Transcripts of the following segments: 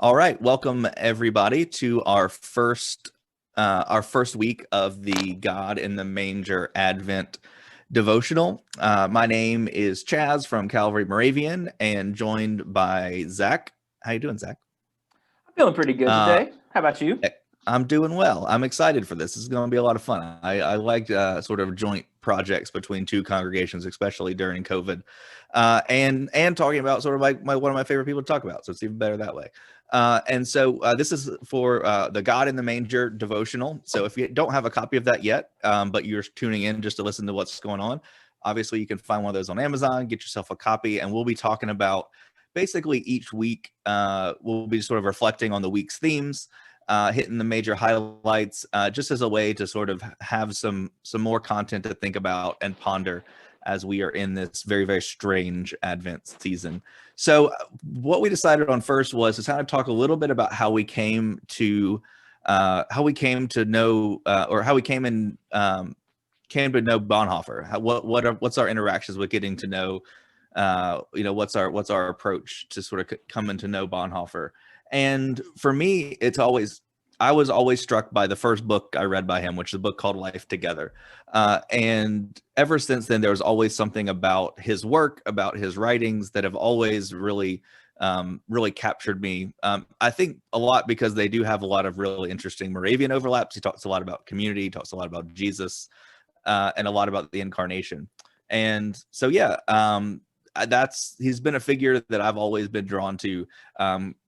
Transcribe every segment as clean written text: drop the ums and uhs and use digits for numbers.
All right, welcome everybody to our first week of the God in the Manger Advent devotional. My name is Chaz from Calvary Moravian, and joined by Zach. How you doing, Zach? I'm feeling pretty good Uh, today. How about you? I'm doing well. I'm excited for this. This is going to be a lot of fun. I like sort of joint projects between two congregations, especially during COVID, and talking about sort of like one of my favorite people to talk about. So it's even better that way. And so this is for the God in the Manger devotional. So if you don't have a copy of that yet, but you're tuning in just to listen to what's going on, obviously you can find one of those on Amazon. Get yourself a copy, and we'll be talking about basically each week. We'll be sort of reflecting on the week's themes, hitting the major highlights, just as a way to sort of have some more content to think about and ponder as we are in this very, very strange Advent season. So what we decided on first was to kind of talk a little bit about how we came to know, or how we came to know Bonhoeffer. What's our interactions with getting to know, what's our approach to sort of coming to know Bonhoeffer. And for me, I was always struck by the first book I read by him, which is a book called Life Together. And ever since then, there was always something about his work, about his writings that have always really captured me. I think a lot because they do have a lot of really interesting Moravian overlaps. He talks a lot about community, talks a lot about Jesus, and a lot about the incarnation. And so, yeah, he's been a figure that I've always been drawn to,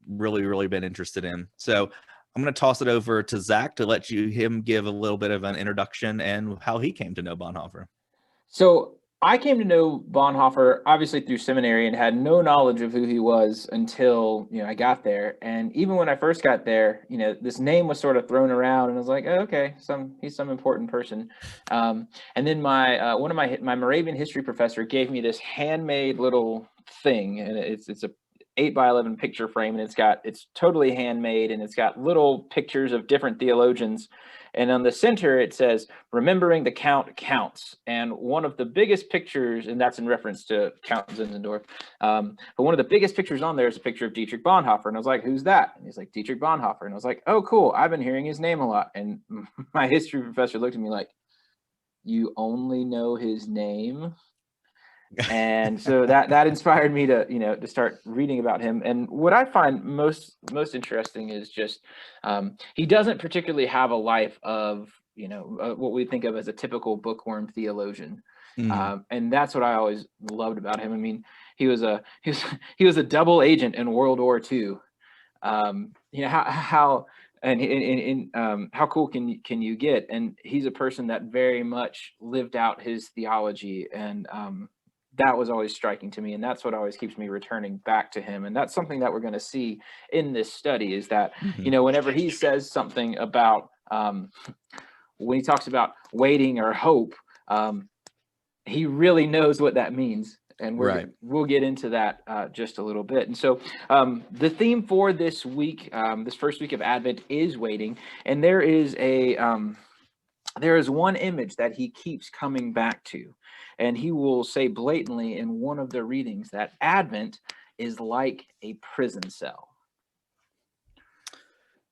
really been interested in. So I'm going to toss it over to Zach to let him give a little bit of an introduction and how he came to know Bonhoeffer. So I came to know Bonhoeffer obviously through seminary and had no knowledge of who he was until I got there. And even when I first got there, this name was sort of thrown around, and I was like, oh, okay, he's some important person. And then my one of my Moravian history professor gave me this handmade little thing, and it's a 8x11 picture frame, and it's totally handmade, and it's got little pictures of different theologians. And on the center, it says, "Remembering the Count counts." And one of the biggest pictures, and that's in reference to Count Zinzendorf, but one of the biggest pictures on there is a picture of Dietrich Bonhoeffer. And I was like, who's that? And he's like, Dietrich Bonhoeffer. And I was like, oh, cool. I've been hearing his name a lot. And my history professor looked at me like, you only know his name? And so that inspired me to start reading about him. And what I find most interesting is just he doesn't particularly have a life of what we think of as a typical bookworm theologian. And that's what I always loved about him. I mean, he was a double agent in World War II. How how cool can you get? And he's a person that very much lived out his theology, and that was always striking to me, and that's what always keeps me returning back to him. And that's something that we're going to see in this study, is that whenever he says something about when he talks about waiting or hope, he really knows what that means, and we'll get into that just a little bit. And so the theme for this week, this first week of Advent, is waiting. And there is one image that he keeps coming back to. And he will say blatantly in one of the readings that Advent is like a prison cell.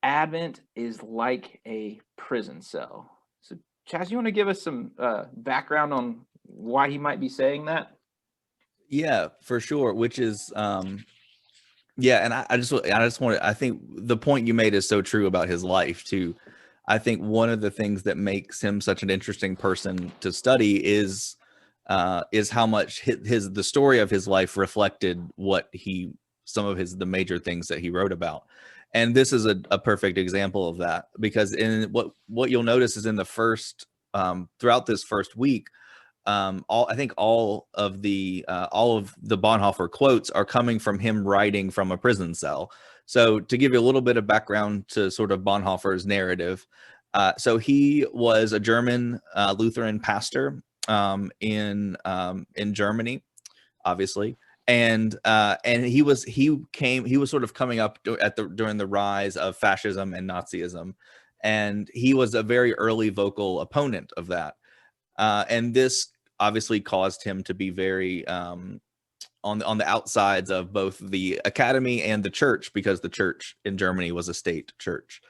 Advent is like a prison cell. So, Chaz, you want to give us some background on why he might be saying that? Yeah, for sure. Which is, and I just want to, I think the point you made is so true about his life too. I think one of the things that makes him such an interesting person to study is how much the story of his life reflected some of the major things that he wrote about. And this is a perfect example of that, because in what you'll notice is in the first throughout this first week, all of the Bonhoeffer quotes are coming from him writing from a prison cell. So to give you a little bit of background to sort of Bonhoeffer's narrative, so he was a German Lutheran pastor in Germany, obviously, and he was sort of coming up during the rise of fascism and Nazism, and he was a very early vocal opponent of that, and this obviously caused him to be very on the outsides of both the academy and the church, because the church in Germany was a state church.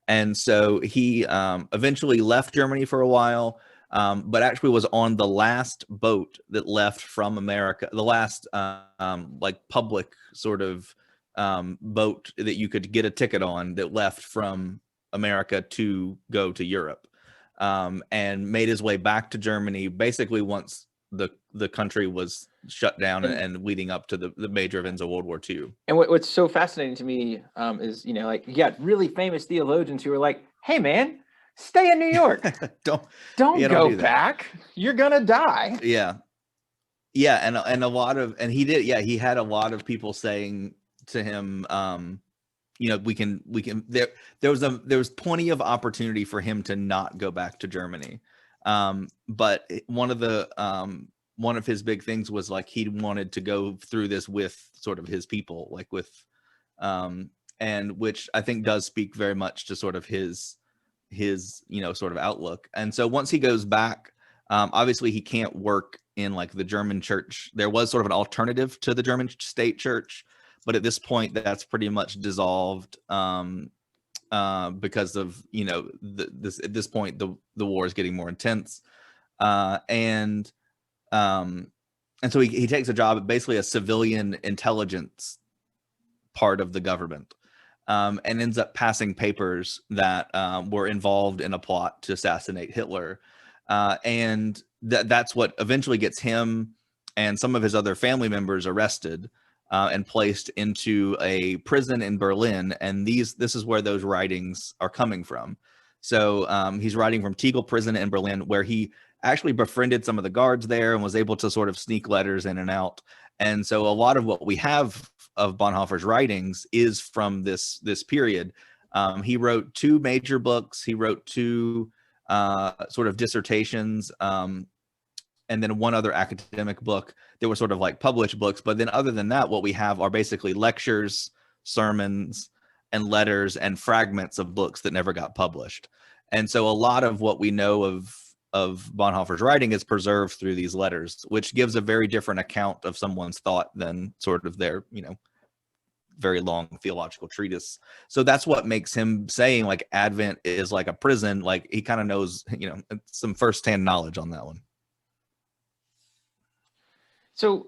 And so he eventually left Germany for a while, but actually was on the last boat that left from America, the last like public sort of boat that you could get a ticket on that left from America to go to Europe, and made his way back to Germany basically once the country was shut down and leading up to the major events of World War II. And what's so fascinating to me is, you know, like you got really famous theologians who are like, "Hey, man, stay in New York. don't go back. You're gonna die." Yeah, and a lot of he had a lot of people saying to him, you know, we can there was plenty of opportunity for him to not go back to Germany, but one of his big things was like he wanted to go through this with sort of his people, like with and which I think does speak very much to sort of his you know, sort of outlook. And so once he goes back, obviously he can't work in like the German church. There was sort of an alternative to the German state church, but at this point that's pretty much dissolved, because of, you know, at this point the war is getting more intense, and so he takes a job at basically a civilian intelligence part of the government, and ends up passing papers that were involved in a plot to assassinate Hitler, and that's what eventually gets him and some of his other family members arrested, and placed into a prison in Berlin. And this is where those writings are coming from. So he's writing from Tegel prison in Berlin, where he actually befriended some of the guards there and was able to sort of sneak letters in and out. And so a lot of what we have of Bonhoeffer's writings is from this period. He wrote 2 major books. He wrote 2 sort of dissertations, and then one other academic book that were sort of like published books. But then other than that, what we have are basically lectures, sermons, and letters and fragments of books that never got published. And so a lot of what we know of Bonhoeffer's writing is preserved through these letters, which gives a very different account of someone's thought than sort of their, you know, very long theological treatise. So that's what makes him saying like Advent is like a prison. Like he kind of knows, you know, some firsthand knowledge on that one. So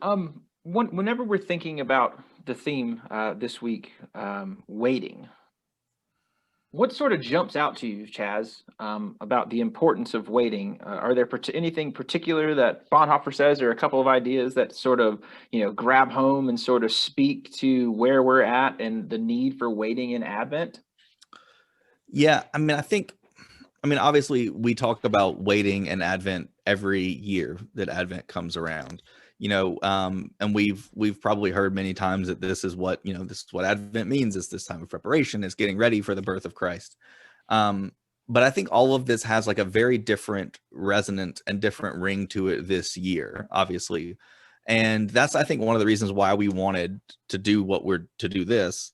whenever we're thinking about the theme this week, waiting, what sort of jumps out to you, Chaz, about the importance of waiting? Are there anything particular that Bonhoeffer says, or a couple of ideas that sort of, you know, grab home and sort of speak to where we're at and the need for waiting in Advent? Yeah, I mean, obviously we talk about waiting and Advent every year that Advent comes around, you know, and we've probably heard many times that this is what Advent means, is this time of preparation, is getting ready for the birth of Christ. But I think all of this has like a very different resonant and different ring to it this year, obviously. And that's, I think, one of the reasons why we wanted to do this,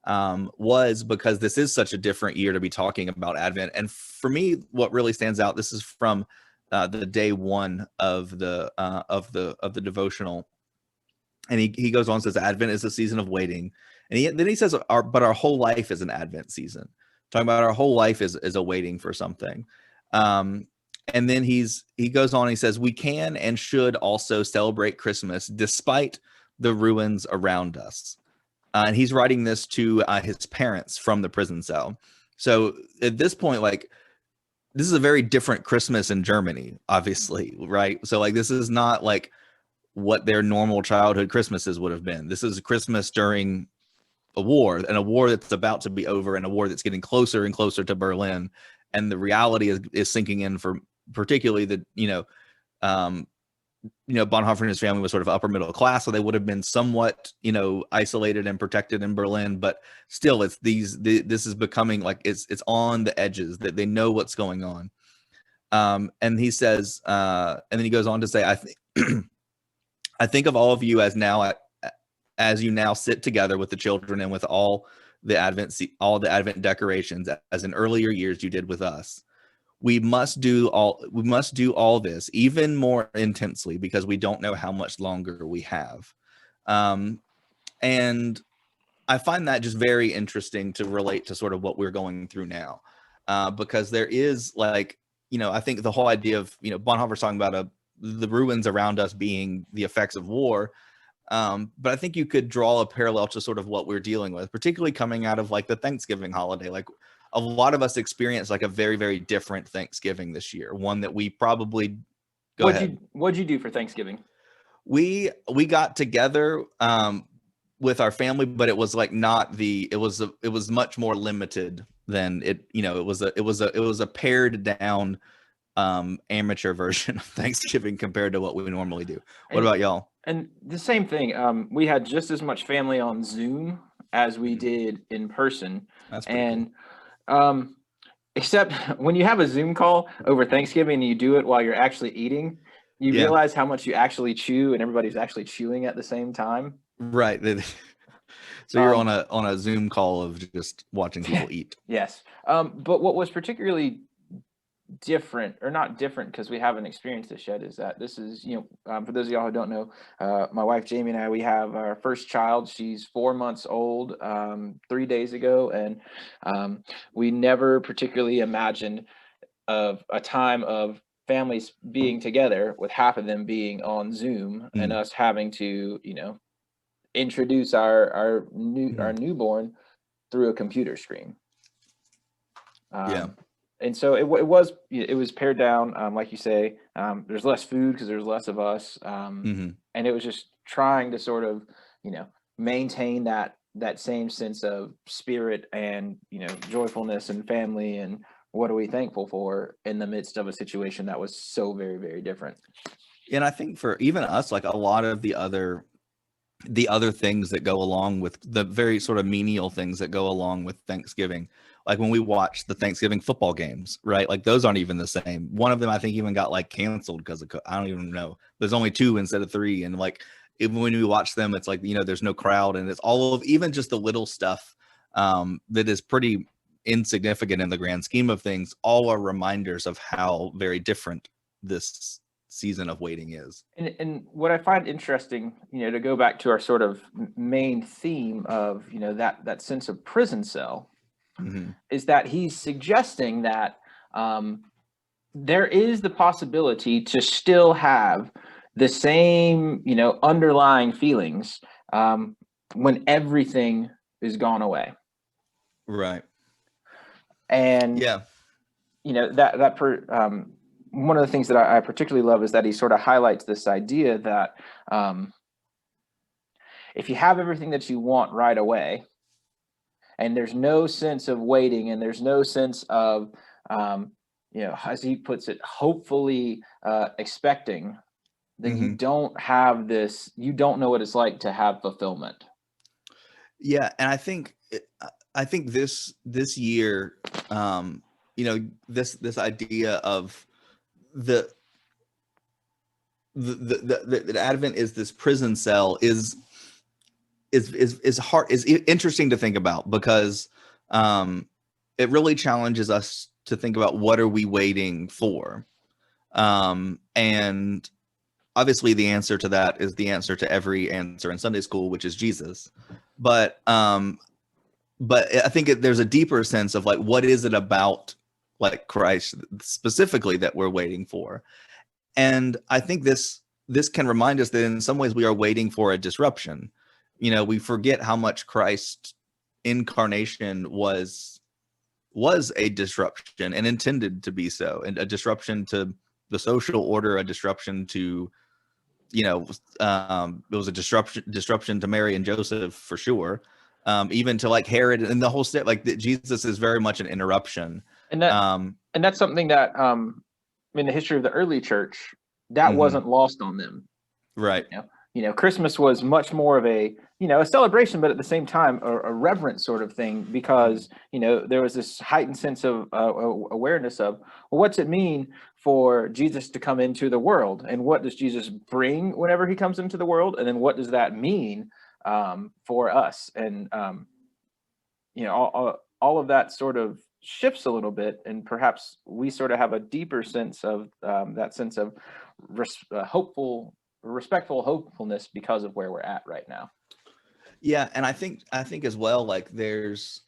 was because this is such a different year to be talking about Advent. And for me, what really stands out, this is from the day 1 of the devotional, and he goes on and says Advent is a season of waiting, and then he says our whole life is an Advent season, talking about our whole life is a waiting for something. And then he goes on and he says we can and should also celebrate Christmas despite the ruins around us. And he's writing this to his parents from the prison cell. So at this point, like, this is a very different Christmas in Germany, obviously, right? So like, this is not like what their normal childhood Christmases would have been. This is Christmas during a war, and a war that's about to be over, and a war that's getting closer and closer to Berlin. And the reality is sinking in for particularly the, Bonhoeffer and his family was sort of upper middle class, so they would have been somewhat, isolated and protected in Berlin. But still, this is becoming like it's on the edges, that they know what's going on. And he says, and then he goes on to say, I think of all of you as you now sit together with the children and with all the Advent decorations, as in earlier years you did with us. We must do all this even more intensely, because we don't know how much longer we have. And I find that just very interesting to relate to sort of what we're going through now, because there is like, I think the whole idea of, Bonhoeffer's talking about the ruins around us being the effects of war. But I think you could draw a parallel to sort of what we're dealing with, particularly coming out of like the Thanksgiving holiday. Like a lot of us experienced like a very, very different Thanksgiving this year, one that we probably What'd you do for Thanksgiving? we got together with our family, but it was like not it was much more limited than it, it was a pared down amateur version of Thanksgiving compared to what we normally do. What about y'all? And the same thing. We had just as much family on Zoom as we did in person. That's pretty cool. Except when you have a Zoom call over Thanksgiving and you do it while you're actually eating, you realize how much you actually chew and everybody's actually chewing at the same time. Right. So you're on a Zoom call of just watching people eat. Yes. But what was particularly different, or not different because we haven't experienced this yet, is that this is, for those of y'all who don't know, my wife Jamie and I, we have our first child. She's 4 months old 3 days ago, and we never particularly imagined of a time of families being together with half of them being on Zoom and us having to, introduce our newborn through a computer screen. And so it was pared down, like you say. There's less food because there's less of us, and it was just trying to sort of, maintain that same sense of spirit and joyfulness and family and what are we thankful for in the midst of a situation that was so very, very different. And I think for even us, like a lot of the other things that go along with the very sort of menial things that go along with Thanksgiving, like when we watch the Thanksgiving football games, right? Like those aren't even the same. One of them, I think, even got like canceled because of, I don't even know. There's only 2 instead of 3. And like, even when we watch them, it's like, there's no crowd, and it's all of even just the little stuff that is pretty insignificant in the grand scheme of things. All are reminders of how very different this season of waiting is. And what I find interesting, to go back to our sort of main theme of, that sense of prison cell, is that he's suggesting that there is the possibility to still have the same, underlying feelings when everything is gone away. Right. And one of the things that I particularly love is that he sort of highlights this idea that if you have everything that you want right away, and there's no sense of waiting, and there's no sense of, as he puts it, hopefully expecting, then you don't have this, you don't know what it's like to have fulfillment. Yeah. And I think this year, this idea of the Advent is this prison cell is hard, is interesting to think about, because it really challenges us to think about what are we waiting for, and obviously the answer to that is the answer to every answer in Sunday school, which is Jesus. But I think there's a deeper sense of like, what is it about like Christ specifically that we're waiting for? And I think this can remind us that in some ways we are waiting for a disruption. We forget how much Christ's incarnation was a disruption, and intended to be so, and a disruption to the social order, a disruption to, it was a disruption to Mary and Joseph for sure. Even to like Herod and the whole state, like Jesus is very much an interruption. And that's something that in the history of the early church, that wasn't lost on them. Right. Christmas was much more of a celebration, but at the same time a reverent sort of thing, because there was this heightened sense of awareness of, well, what's it mean for Jesus to come into the world, and what does Jesus bring whenever he comes into the world, and then what does that mean for us? And all of that sort of shifts a little bit, and perhaps we sort of have a deeper sense of that sense of hopeful respectful hopefulness because of where we're at right now. Yeah, and I think as well, like there's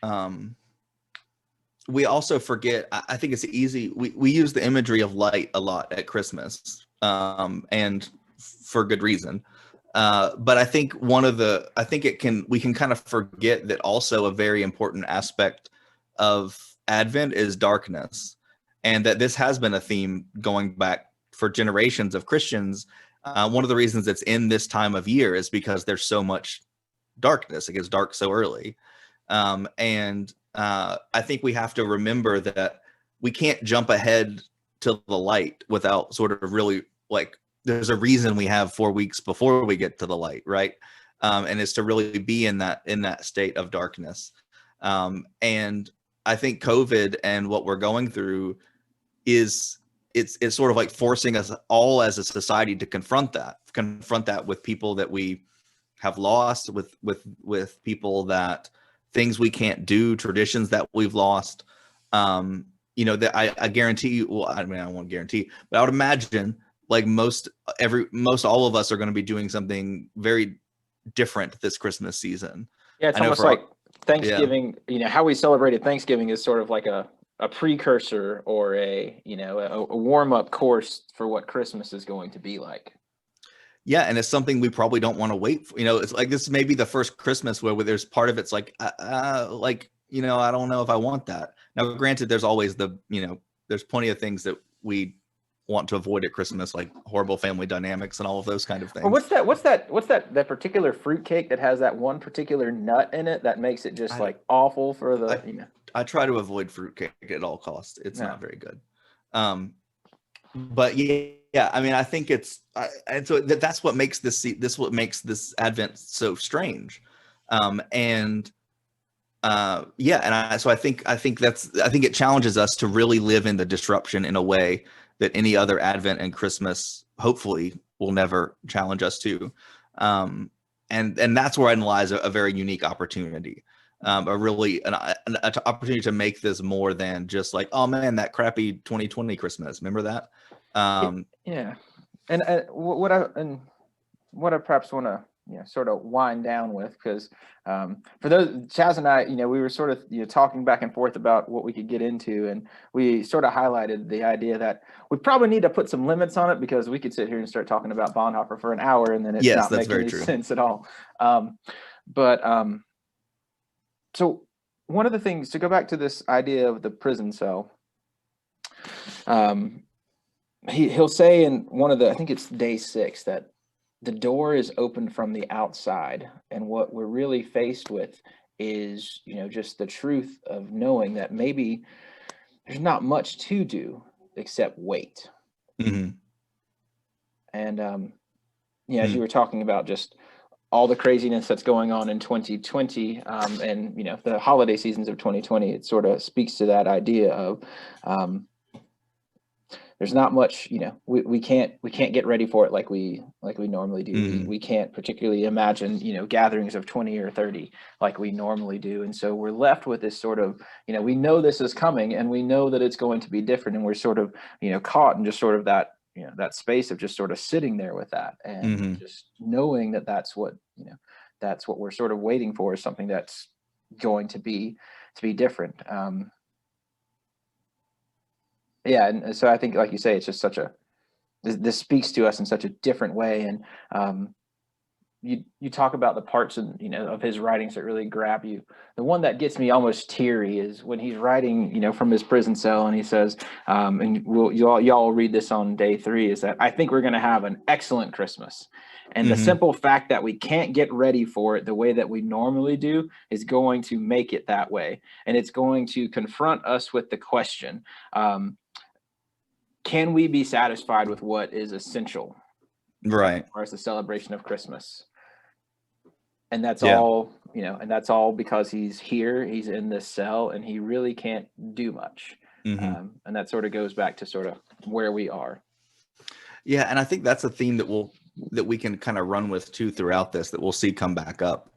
we also forget. I think it's easy. We use the imagery of light a lot at Christmas, and for good reason. But I think we can kind of forget that also a very important aspect of Advent is darkness, and that this has been a theme going back for generations of Christians. One of the reasons it's in this time of year is because there's so much darkness. It gets dark so early. And I think we have to remember that we can't jump ahead to the light without sort of really, like, there's a reason we have 4 weeks before we get to the light, right? And it's to really be in that state of darkness. And I think COVID and what we're going through is it's sort of like forcing us all as a society to confront that with people that we have lost, with people that things we can't do, traditions that we've lost. That I guarantee you, well, I mean, I won't guarantee, but I would imagine like most all of us are going to be doing something very different this Christmas season. Yeah, it's almost like Thanksgiving. Yeah. How we celebrated Thanksgiving is sort of like a precursor or a warm-up course for what Christmas is going to be like. Yeah, and it's something we probably don't want to wait for. It's like this may be the first Christmas where there's part of it's like, I don't know if I want that. Now, granted, there's always there's plenty of things that we want to avoid at Christmas, like horrible family dynamics and all of those kind of things. Or what's that particular fruitcake that has that one particular nut in it that makes it just awful for the, I try to avoid fruitcake at all costs. It's not very good. But yeah, I mean, I think and so that's what makes this Advent so strange. And I think it challenges us to really live in the disruption in a way that any other Advent and Christmas hopefully will never challenge us to. And that's where lies a very unique opportunity. An opportunity to make this more than just like, oh man, that crappy 2020 Christmas. Remember that? Yeah. And what I perhaps want to sort of wind down with, because for those, Chaz and I, we were sort of talking back and forth about what we could get into, and we sort of highlighted the idea that we probably need to put some limits on it, because we could sit here and start talking about Bonhoeffer for an hour and then it's not making any sense at all. So one of the things, to go back to this idea of the prison cell, he'll say in one of the, I think it's day 6, that the door is open from the outside, and what we're really faced with is just the truth of knowing that maybe there's not much to do except wait. Mm-hmm. And as you were talking about just all the craziness that's going on in 2020, and the holiday seasons of 2020, it sort of speaks to that idea of there's not much, we can't get ready for it like we normally do. Mm-hmm. We can't particularly imagine, gatherings of 20 or 30 like we normally do. And so we're left with this sort of, we know this is coming and we know that it's going to be different. And we're sort of, caught in just sort of that, that space of just sort of sitting there with that, and mm-hmm. just knowing that that's what we're sort of waiting for, is something that's going to be different. Yeah, and so I think, like you say, it's just this speaks to us in such a different way. And you talk about the parts of his writings that really grab you. The one that gets me almost teary is when he's writing, from his prison cell, and he says, and y'all read this on day 3, is that I think we're going to have an excellent Christmas. And mm-hmm. the simple fact that we can't get ready for it the way that we normally do is going to make it that way. And it's going to confront us with the question, can we be satisfied with what is essential? Right. As far as the celebration of Christmas. And that's all, and that's all because he's here, he's in this cell, and he really can't do much. Mm-hmm. And that sort of goes back to sort of where we are. Yeah. And I think that's a theme that we can kind of run with too throughout this, that we'll see come back up,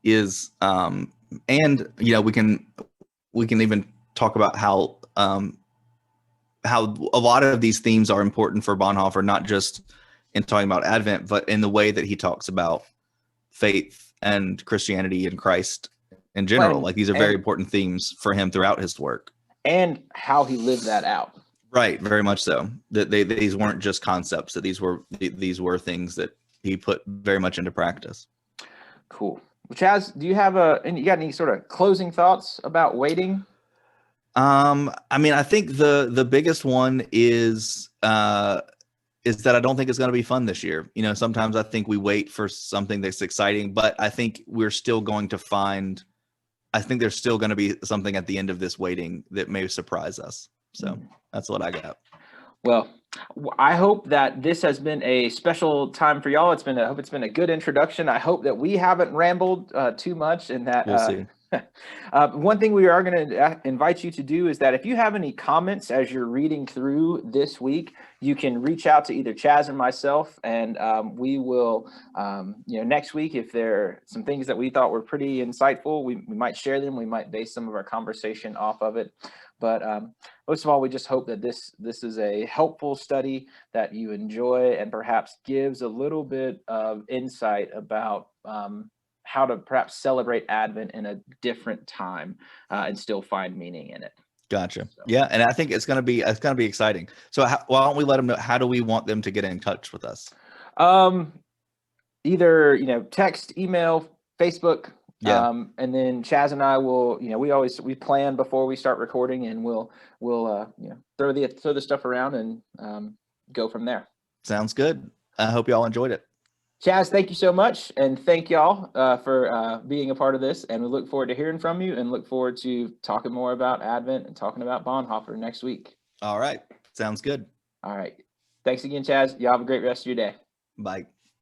is, and, we can even talk about how a lot of these themes are important for Bonhoeffer, not just in talking about Advent, but in the way that he talks about faith and Christianity and Christ in general. Like these are very important themes for him throughout his work. And how he lived that out. Right, very much so. That these weren't just concepts, that these were things that he put very much into practice. Cool. Chaz, do you have you got any sort of closing thoughts about waiting? I mean, I think the biggest one is that I don't think it's going to be fun this year. You know, sometimes I think we wait for something that's exciting, but I think we're still going to find, I think there's still going to be something at the end of this waiting that may surprise us. So that's what I got. Well, I hope that this has been a special time for y'all. I hope it's been a good introduction. I hope that we haven't rambled too much, and that we'll see. One thing we are going to invite you to do is that if you have any comments as you're reading through this week, you can reach out to either Chaz or myself, and we will, next week, if there are some things that we thought were pretty insightful, we might share them. We might base some of our conversation off of it. But most of all, we just hope that this is a helpful study that you enjoy and perhaps gives a little bit of insight about how to perhaps celebrate Advent in a different time and still find meaning in it. Gotcha. So. Yeah, and I think it's gonna be exciting. So why don't we let them know? How do we want them to get in touch with us? Either text, email, Facebook. Yeah. And then Chaz and I will, we plan before we start recording, and we'll throw the stuff around and go from there. Sounds good. I hope y'all enjoyed it. Chaz, thank you so much, and thank y'all for being a part of this. And we look forward to hearing from you, and look forward to talking more about Advent and talking about Bonhoeffer next week. All right, sounds good. All right, thanks again, Chaz. Y'all have a great rest of your day. Bye.